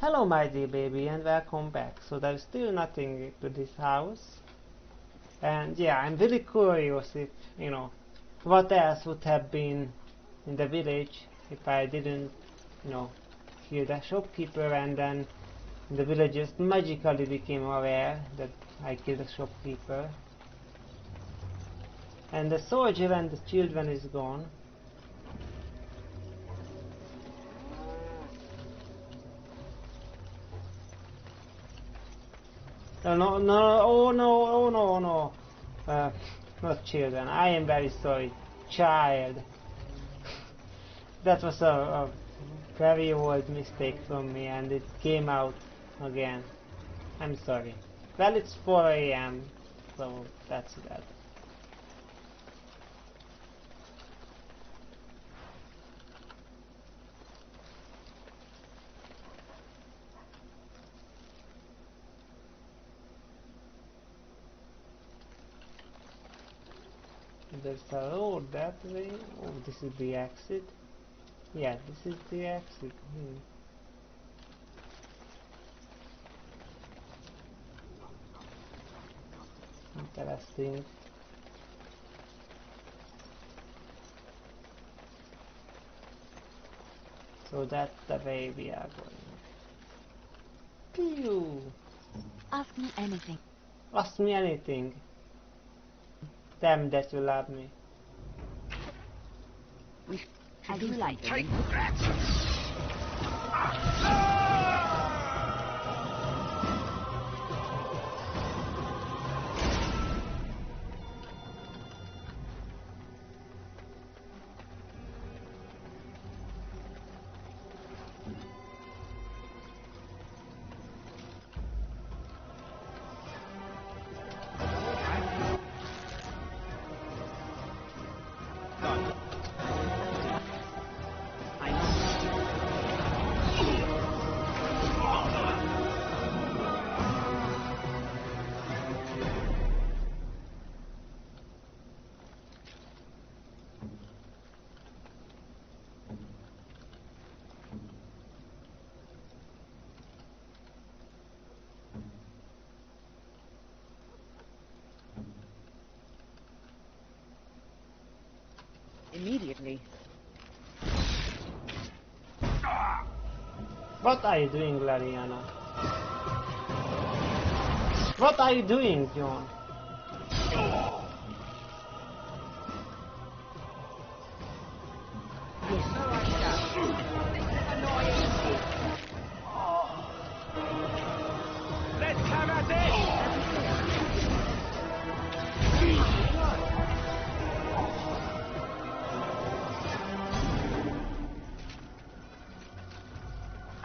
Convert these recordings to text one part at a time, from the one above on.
Hello my dear baby and welcome back. So there's still nothing to this house. And yeah, I'm really curious if, what else would have been in the village if I didn't, kill the shopkeeper, and then the villagers magically became aware that I killed the shopkeeper. And the soldier and the children is gone. No, no, oh no, oh no, no. Not children, I am very sorry. Child. That was a very old mistake from me and it came out again. I'm sorry. Well, it's 4 AM, so that's that. There's a road that way. Oh, this is the exit. Yeah, this is the exit. Interesting. So that's the way we are going. Pew! Ask me anything. Ask me anything. Tell me that you love me. As you like. Take that! Immediately. What are you doing, Lariana? What are you doing, John? Let's have at it!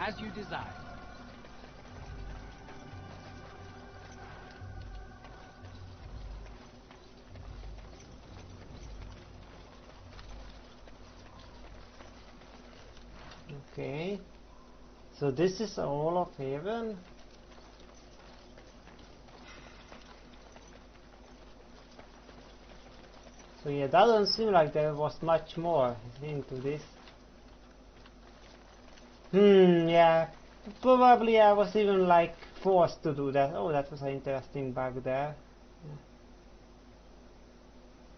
As you desire. Okay. So this is all of Haven? So yeah, doesn't seem like there was much more into this. Yeah. Probably I was even like forced to do that. Oh, that was an interesting bug there.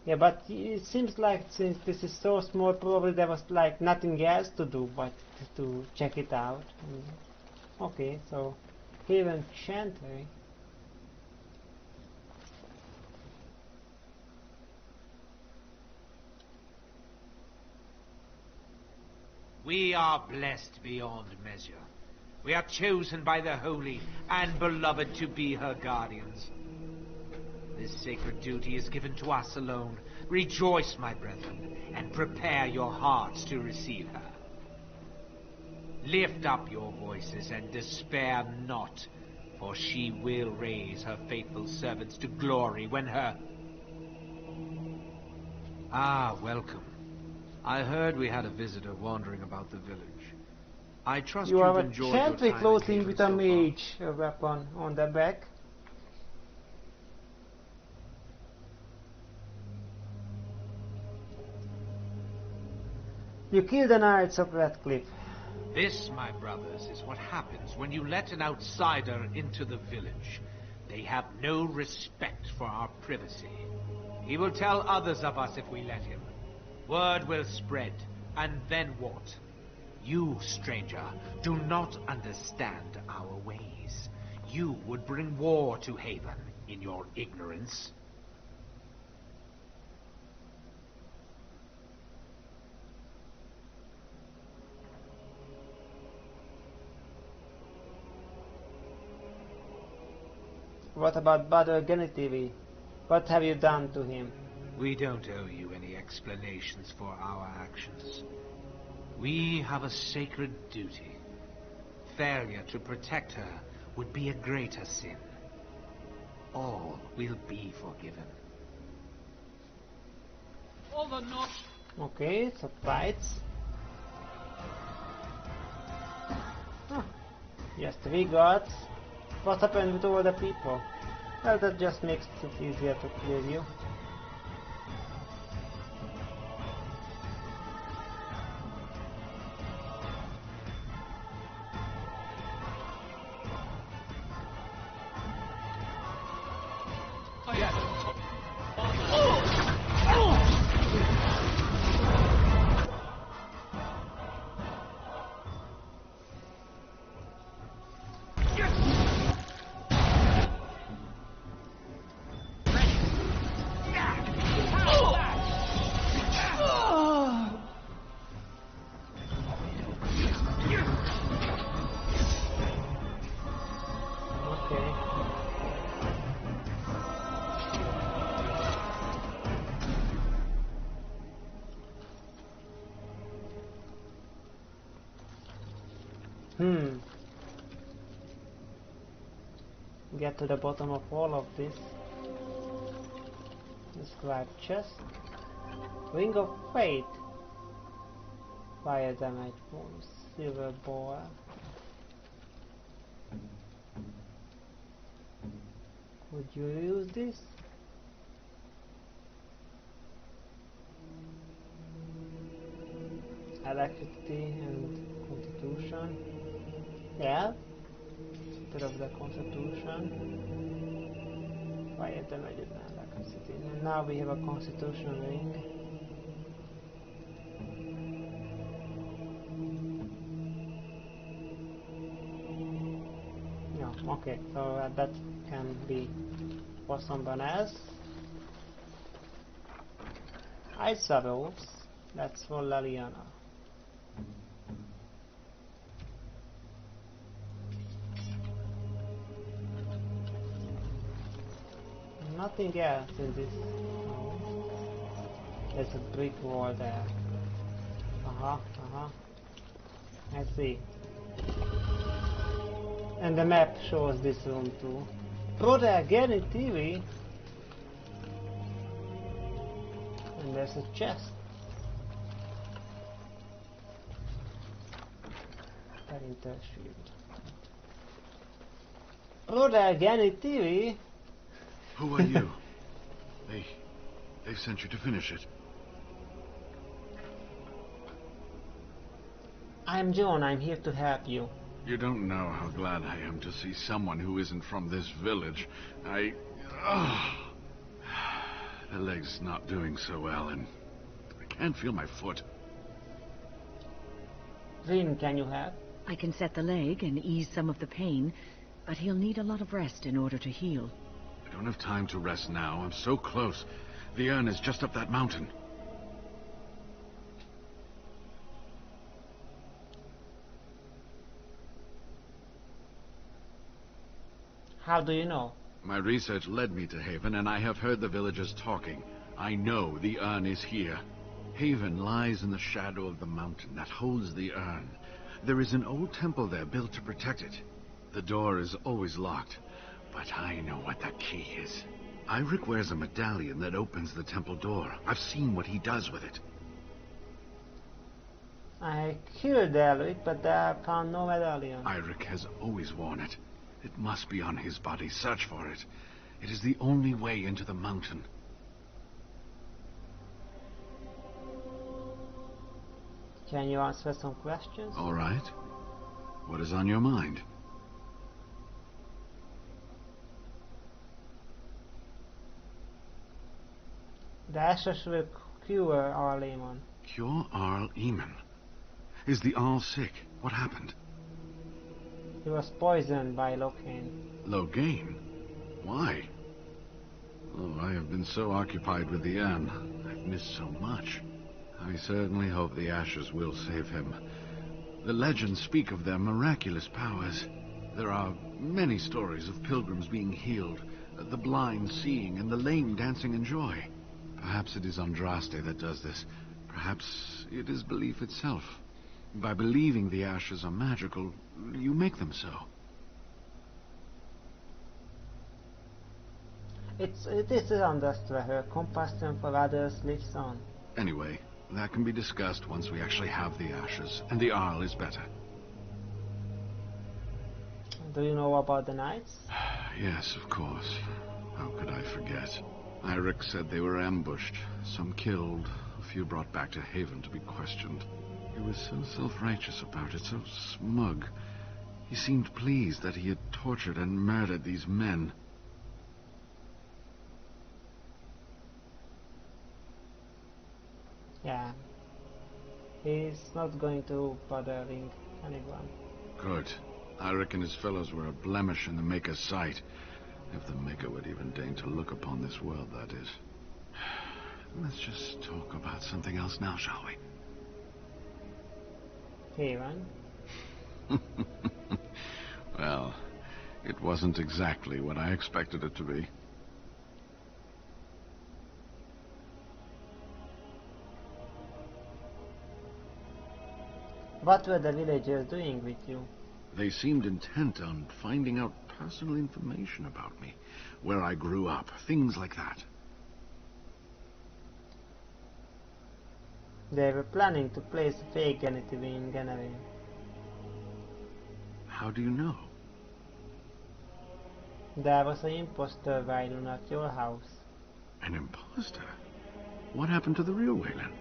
Yeah, but it seems like since this is so small, probably there was like nothing else to do but to check it out. Okay, so Haven Chantry. We are blessed beyond measure. We are chosen by the holy and beloved to be her guardians. This sacred duty is given to us alone. Rejoice, my brethren, and prepare your hearts to receive her. Lift up your voices and despair not, for she will raise her faithful servants to glory when her... Ah, welcome. I heard we had a visitor wandering about the village. I trust You you've have a enjoyed your chantry time in clothing Haven with so a far. mage weapon on the back. You killed the Knights of Redcliffe. This, my brothers, is what happens when you let an outsider into the village. They have no respect for our privacy. He will tell others of us if we let him. Word will spread, and then what? You, stranger, do not understand our ways. You would bring war to Haven in your ignorance. What about Badr Genitivi? What have you done to him? We don't owe you any explanations for our actions. We have a sacred duty. Failure to protect her would be a greater sin. All will be forgiven. Okay, surprise. Huh. Yes, 3 gods. What happened with all the people? Well, that just makes it easier to clear you. Get to the bottom of all of this. Describe chest. Ring of Fate. Fire damage bonus. Silver boa. Would you use this? Electricity and constitution. Yeah. Instead of the constitution. Fire damage and electricity. And now we have a constitution ring. No, okay, so that can be for someone else. Ice arrows. That's for Leliana. Nothing else in this. No. There's a brick wall there. I see. And the map shows this room too. Brother again in TV. And there's a chest. Parental shield. Brother again in TV. Who are you? They've sent you to finish it. I'm John, I'm here to help you. You don't know how glad I am to see someone who isn't from this village. The leg's not doing so well, and I can't feel my foot. Rin, can you help? I can set the leg and ease some of the pain, but he'll need a lot of rest in order to heal. I don't have time to rest now. I'm so close. The urn is just up that mountain. How do you know? My research led me to Haven, and I have heard the villagers talking. I know the urn is here. Haven lies in the shadow of the mountain that holds the urn. There is an old temple there built to protect it. The door is always locked, but I know what that key is. Eirik wears a medallion that opens the temple door. I've seen what he does with it. I killed Eirik, but I found no medallion. Eirik has always worn it. It must be on his body. Search for it. It is the only way into the mountain. Can you answer some questions? All right. What is on your mind? The ashes will cure our Lehman. Cure Arl Eamon. Is the Arl sick? What happened? He was poisoned by Locane. Loghain? Why? Oh, I have been so occupied with the urn. I've missed so much. I certainly hope the ashes will save him. The legends speak of their miraculous powers. There are many stories of pilgrims being healed, the blind seeing, and the lame dancing in joy. Perhaps it is Andraste that does this. Perhaps it is belief itself. By believing the ashes are magical, you make them so. It is Andraste where her compassion for others lives on. Anyway, that can be discussed once we actually have the ashes, and the Arl is better. Do you know about the knights? Yes, of course. How could I forget? Eirik said they were ambushed, some killed, a few brought back to Haven to be questioned. He was so self-righteous about it, so smug. He seemed pleased that he had tortured and murdered these men. Yeah. He's not going to bothering anyone. Good. Eirik and his fellows were a blemish in the Maker's sight. If the Maker would even deign to look upon this world, that is. Let's just talk about something else now, shall we? Haven? Well, it wasn't exactly what I expected it to be. What were the villagers doing with you? They seemed intent on finding out personal information about me, where I grew up, things like that. They were planning to place a fake genitive in Genevin. How do you know? There was an impostor Waylon at your house. An imposter? What happened to the real Waylon?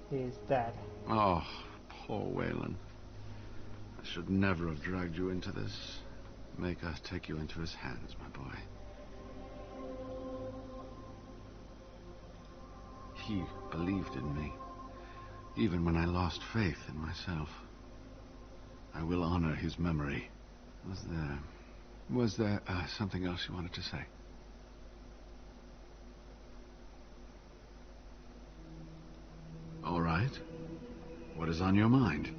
He is dead. Oh, poor Waylon. I should never have dragged you into this. Maker take you into his hands, my boy. He believed in me, even when I lost faith in myself. I will honor his memory. Was there something else you wanted to say? All right. What is on your mind?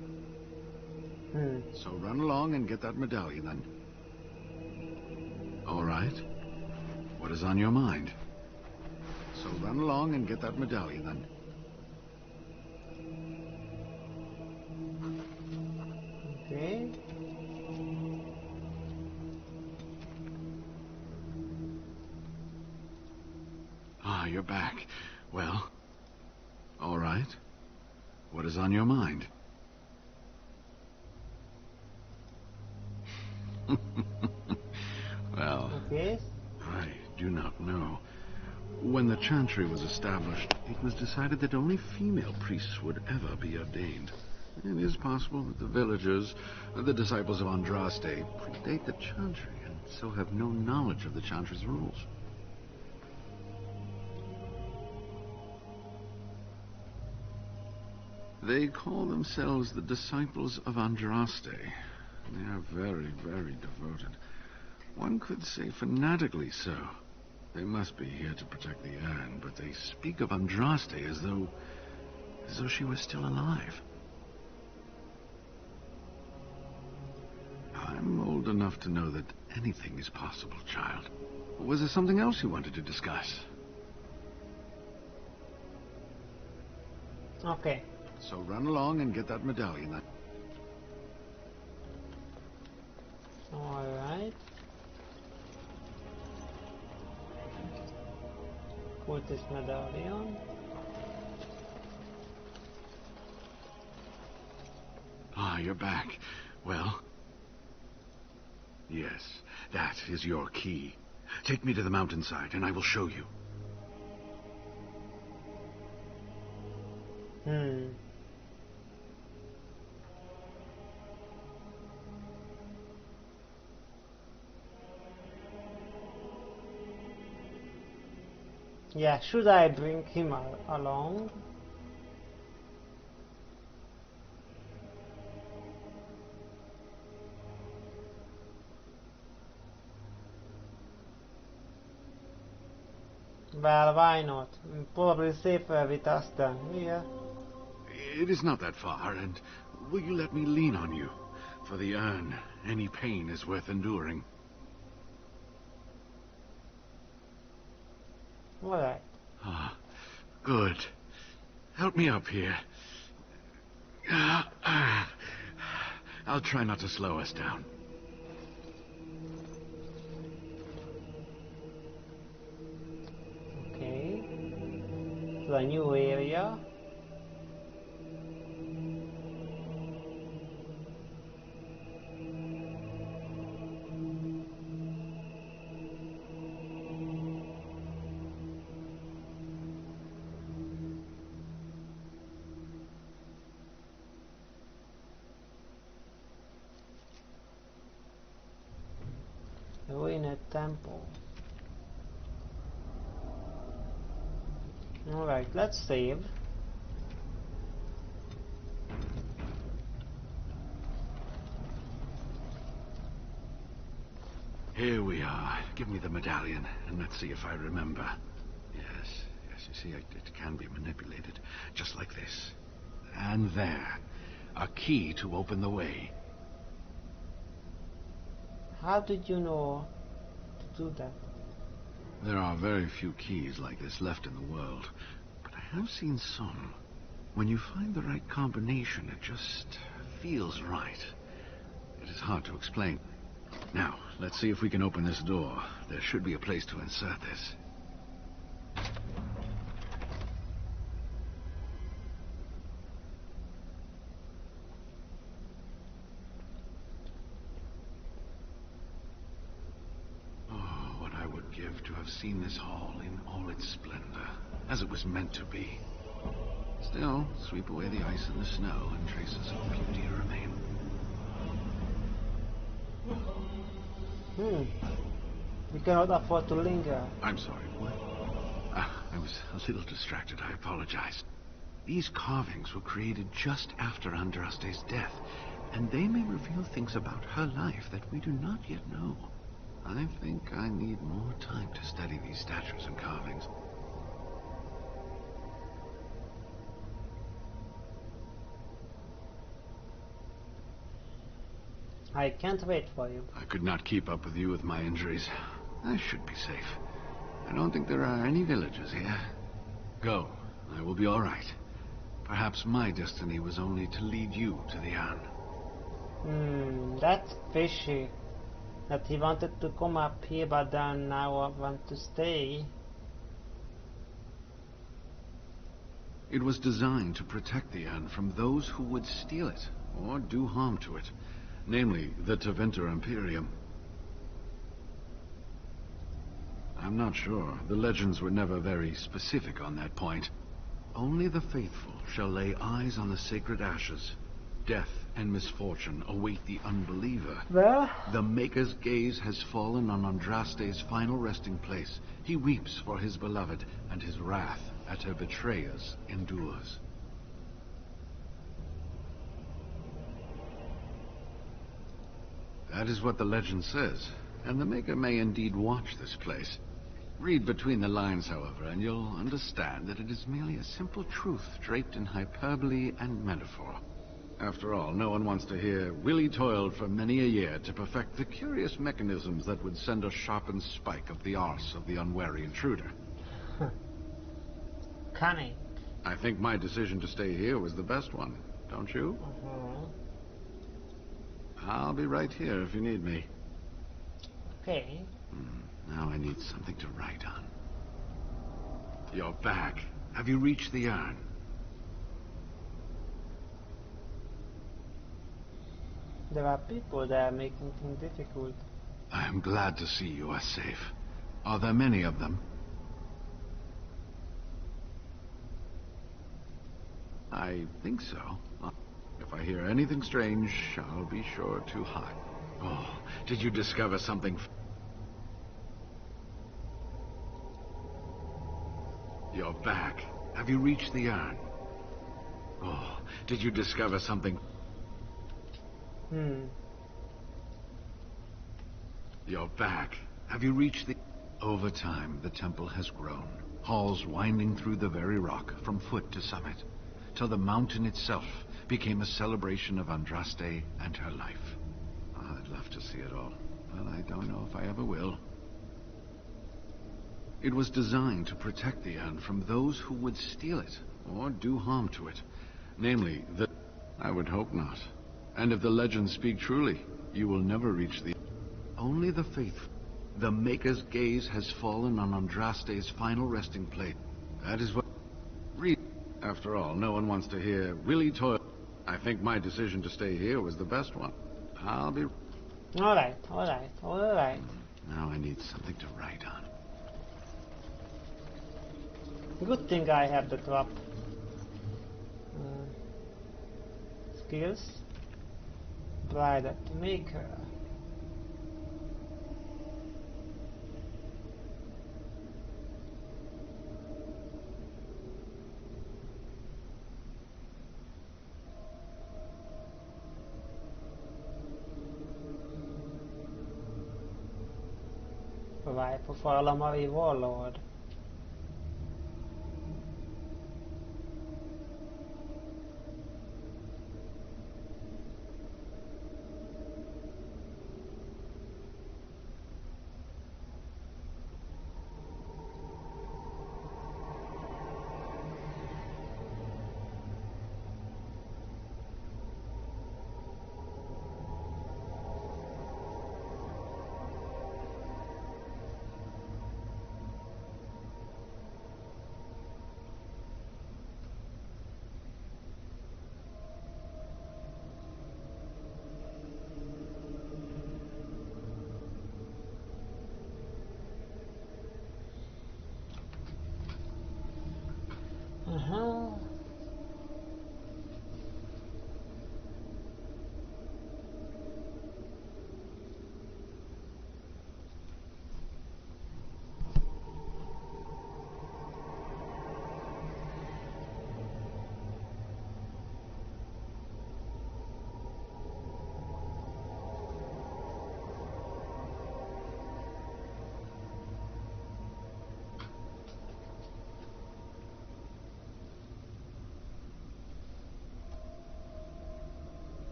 So run along and get that medallion, then. All right. What is on your mind? So run along and get that medallion, then. Okay. Ah, you're back. Well, all right. What is on your mind? Well, Yes. I do not know. When the Chantry was established, it was decided that only female priests would ever be ordained. It is possible that the villagers, the disciples of Andraste, predate the Chantry and so have no knowledge of the Chantry's rules. They call themselves the disciples of Andraste. They are very, very devoted. One could say fanatically so. They must be here to protect the urn, but they speak of Andraste as though she was still alive. I'm old enough to know that anything is possible, child. Was there something else you wanted to discuss? Okay. So run along and get that medallion, then. Alright. Put this medallion. Ah, you're back. Well, Yes, that is your key. Take me to the mountainside, and I will show you. Yeah, should I bring him along? Well, why not? Probably safer with us than here. It is not that far, and will you let me lean on you? For the urn, any pain is worth enduring. Alright. Ah, good. Help me up here. I'll try not to slow us down. Okay. To a new area. Ruined temple. Alright, let's save. Here we are. Give me the medallion, and let's see if I remember. Yes, you see, it can be manipulated, just like this. And there. A key to open the way. How did you know to do that? There are very few keys like this left in the world, but I have seen some. When you find the right combination, it just feels right. It is hard to explain. Now, let's see if we can open this door. There should be a place to insert this. Oh, what I would give to have seen this hall in all its splendor, as it was meant to be. Still, sweep away the ice and the snow, and traces of beauty remain. We cannot afford to linger. I'm sorry, what? I was a little distracted, I apologize. These carvings were created just after Andraste's death, and they may reveal things about her life that we do not yet know. I think I need more time to study these statues and carvings. I can't wait for you. I could not keep up with you with my injuries. I should be safe. I don't think there are any villagers here. Go. I will be all right. Perhaps my destiny was only to lead you to the urn. That's fishy. That he wanted to come up here, but then now I want to stay. It was designed to protect the urn from those who would steal it or do harm to it. Namely, the Tevinter Imperium. I'm not sure. The legends were never very specific on that point. Only the faithful shall lay eyes on the sacred ashes. Death and misfortune await the unbeliever. Well, The Maker's gaze has fallen on Andraste's final resting place. He weeps for his beloved, and his wrath at her betrayers endures. That is what the legend says, and the Maker may indeed watch this place. Read between the lines, however, and you'll understand that it is merely a simple truth draped in hyperbole and metaphor. After all, no one wants to hear Willie toiled for many a year to perfect the curious mechanisms that would send a sharpened spike up the arse of the unwary intruder. cunning. I think my decision to stay here was the best one, don't you? I'll be right here if you need me. Okay. Now I need something to write on. You're back. Have you reached the urn? There are people that are making things difficult. I am glad to see you are safe. Are there many of them? I think so. If I hear anything strange, I'll be sure to hide. Oh, did you discover something? You're back. Have you reached the urn? Oh, did you discover something? You're back. Have you reached the... Over time, the temple has grown. Halls winding through the very rock, from foot to summit, till the mountain itself became a celebration of Andraste and her life. Oh, I'd love to see it all, but I don't know if I ever will. It was designed to protect the urn from those who would steal it, or do harm to it. Namely, the... I would hope not. And if the legends speak truly, you will never reach the... Only the faithful. The Maker's gaze has fallen on Andraste's final resting place. That is what... Read. After all, no one wants to hear Willie toil. I think my decision to stay here was the best one. I'll be... Alright. Now I need something to write on. Good thing I have the drop. Skills. Bride at the Maker. Rifle for Alamari Warlord.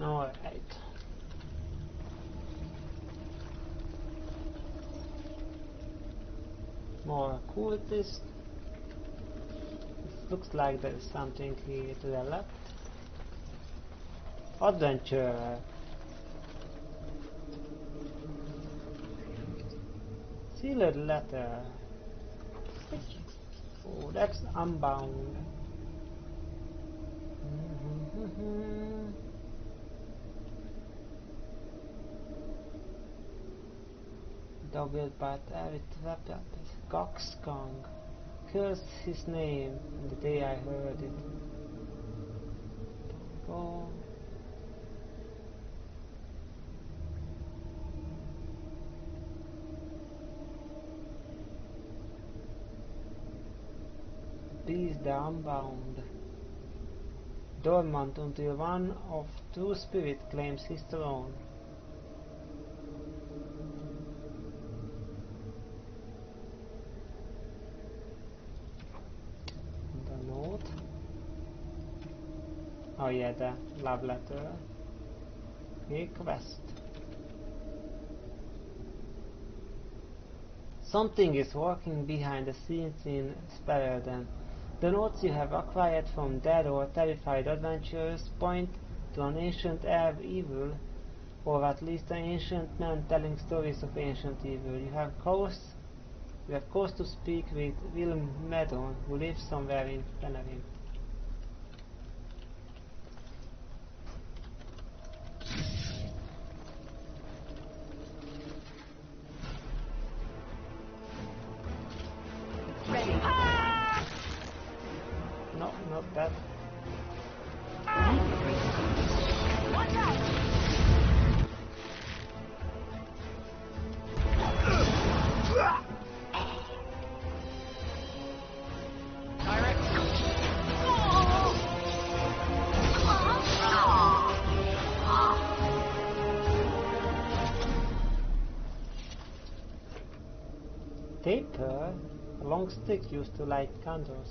Alright. More cultists. It looks like there is something here to the left. Adventure. Sealed letter. Oh, that's Unbound. Dogged by every trap up Coxcong. Cursed his name the day I heard it. Oh. Beast the Unbound. Dormant until one of true spirit claims his throne. The note. Oh yeah, the love letter. Request. Something is working behind the scenes in Sparadan. The notes you have acquired from dead or terrified adventurers point to an ancient elf evil, or at least an ancient man telling stories of ancient evil. You have cause to speak with Willem Medon, who lives somewhere in Penerim. that. Watch out! Taper, a long stick used to light candles.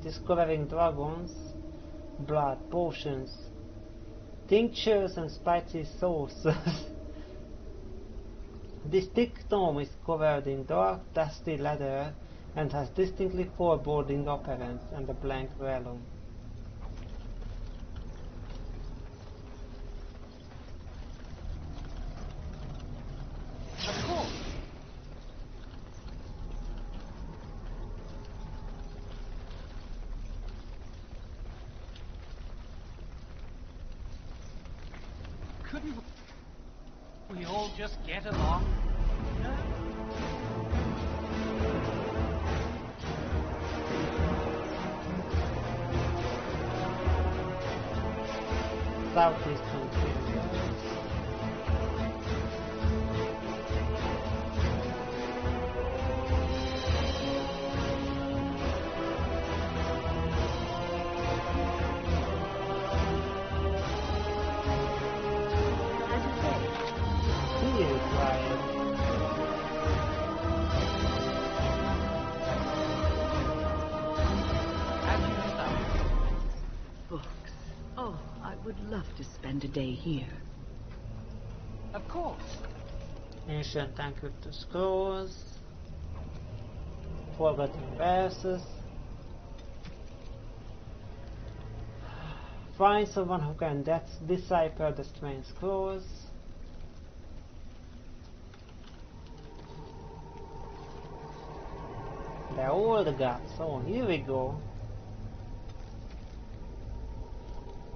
Discovering dragons, blood, potions, tinctures and spicy sauces. This thick tome is covered in dark, dusty leather and has distinctly foreboding appearance and a blank vellum. Couldn't we all just get along? Southeastern Finland. Books. Oh, I would love to spend a day here. Of course. Ancient encrypted scrolls, forgotten verses. Find someone who can decipher the strange scrolls. They're all the gods. So here we go.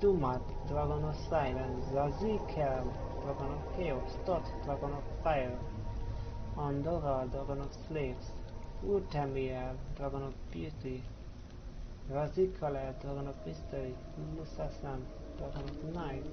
Dumat, Dragon of Silence, Zazikel, Dragon of Chaos, Tot, Dragon of Fire, Andorra, Dragon of Slaves, Urtemir, Dragon of Beauty, Razikaler, Dragon of Mystery, Lusasan, Dragon of Night.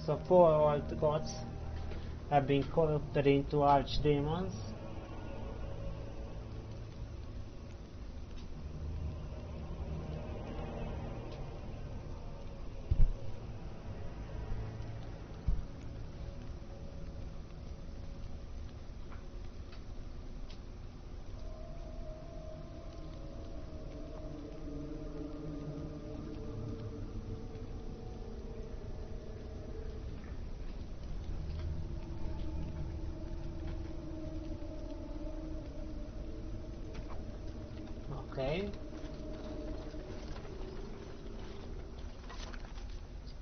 So 4 old gods have been corrupted into archdemons. Okay.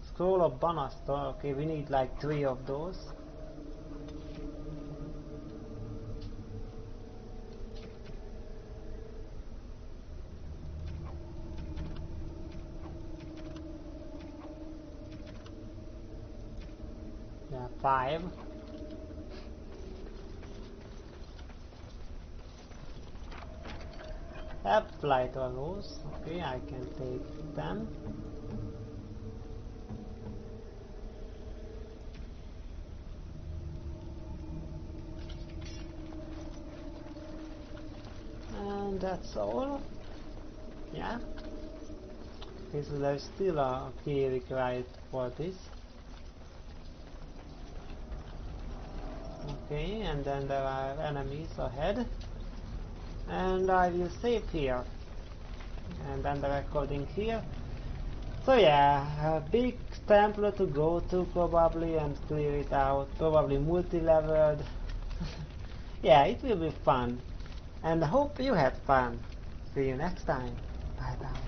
Scroll of Banastar. Okay, we need like 3 of those. Yeah, 5. Flight arrows. Okay, I can take them. that's all. Yeah. Okay, so there's still a key required for this. Okay, and then there are enemies ahead. And I will save here. And then the recording here. So yeah, a big temple to go to probably and clear it out. Probably multi-leveled. Yeah, it will be fun. And I hope you had fun. See you next time. Bye bye.